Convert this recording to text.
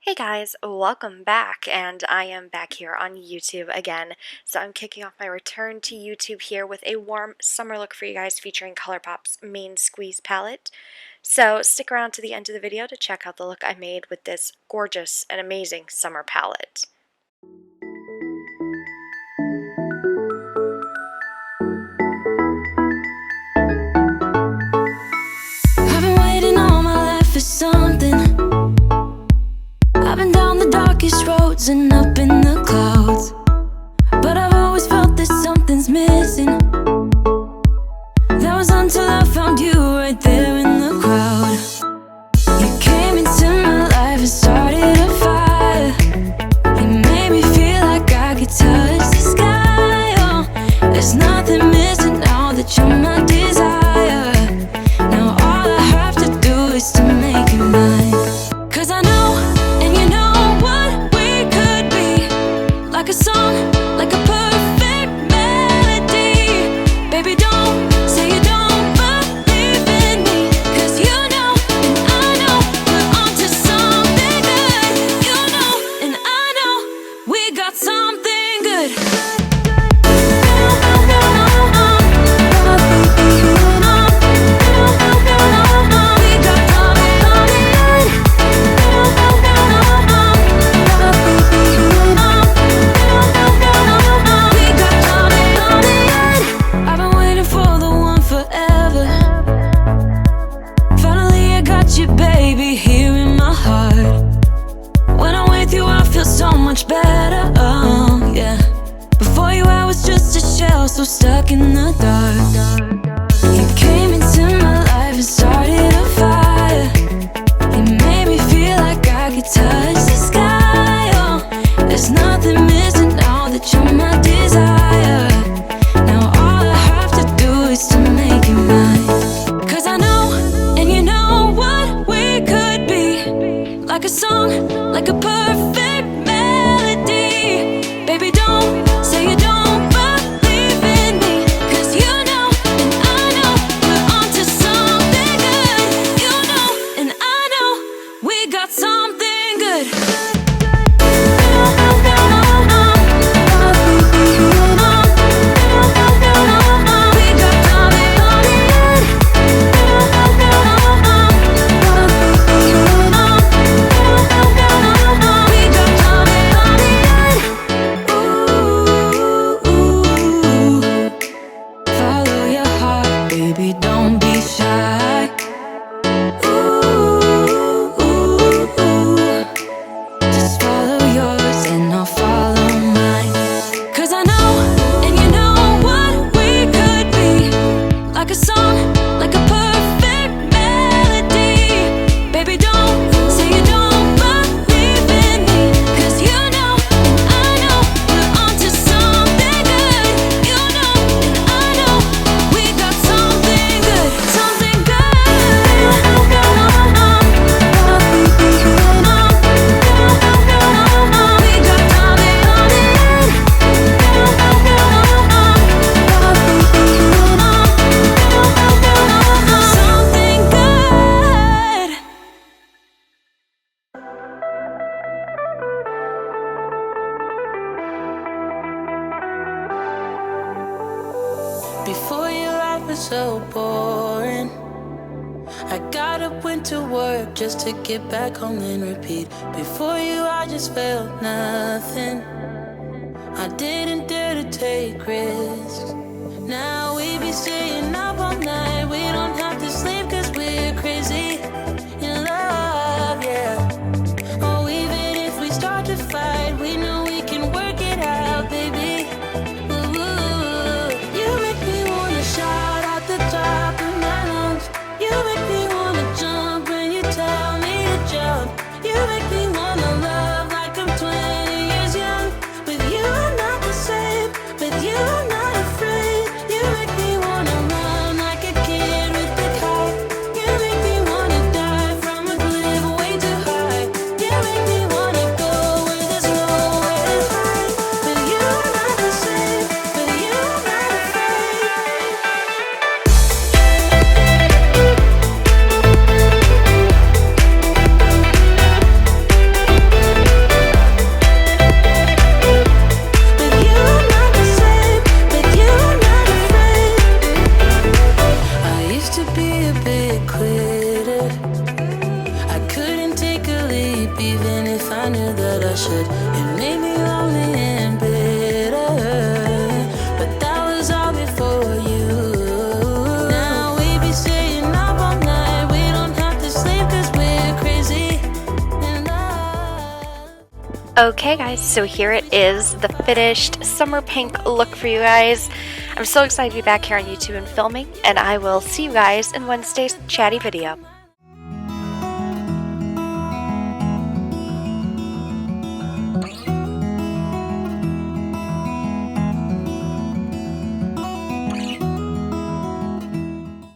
Hey guys, welcome back, and I am back here on YouTube again. So I'm kicking off my return to YouTube here with a warm summer look for you guys featuring ColourPop's Main Squeeze palette. So stick around to the end of the video to check out the look I made with this gorgeous and amazing summer palette. I've been waiting all my life for something. I've been down the darkest roads and up in the clouds, but I've always felt that something's missing. That was until I found you right there in the crowd. You came into my life and started a fire. You made me feel like I could touch the sky. Oh, there's nothing missing now that you're my desire. Now all I have to do is to make you mine. 'Cause I know, and you know what we could be. Like a song, like a perfect melody. Baby, don't say you don't believe in me. 'Cause you know, and I know, we're onto something good. You know, and I know, we got something good. I've been waiting for the one forever. Finally I got you, baby, here in my heart. When I'm with you I feel so much better, oh yeah. Before you I was just a shell, so stuck in the dark. You came into my life and started a fire. You made me feel like I could touch the sky, oh. There's nothing missing now that you're my desire. Now all I have to do is to make you mine. 'Cause I know, and you know what we could be. Like a song, like a perfect melody. Baby, don't say you don't believe in me. 'Cause you know, and I know, we're onto something good. You know, and I know, we got something good. Follow your heart, baby, don't be shy. Just follow yours and I'll follow mine. 'Cause I know, and you know what we could be. Like a song, like a perfect melody. Baby, don't say you don't believe in me. 'Cause you know, and I know, we're onto something good. You know, and I know, we got something good. Something good. Something good. Before you, life was so boring. I got up, went to work just to get back home and repeat. Before you, I just felt nothing. I didn't dare to take risks. Now we be staying up all night. We don't have to sleep 'cause we're crazy in love, yeah. Oh, even if we start to fight, we know we can work it out, baby. Ooh, you make me wanna shout out the top of my lungs. You make me wanna jump when you tell me to jump. You make me wanna love like I'm 20 years young. With you I'm not the same. With you I'm not afraid. You make me wanna run like a kid. take a leap, even if I knew that I should. It made me lonely and bitter, but that was all before you. Now we be staying up all night, we don't have to sleep 'cause we're crazy in love. Okay guys, so here it is, the finished summer pink look for you guys. I'm so excited to be back here on YouTube and filming, and I will see you guys in Wednesday's chatty video.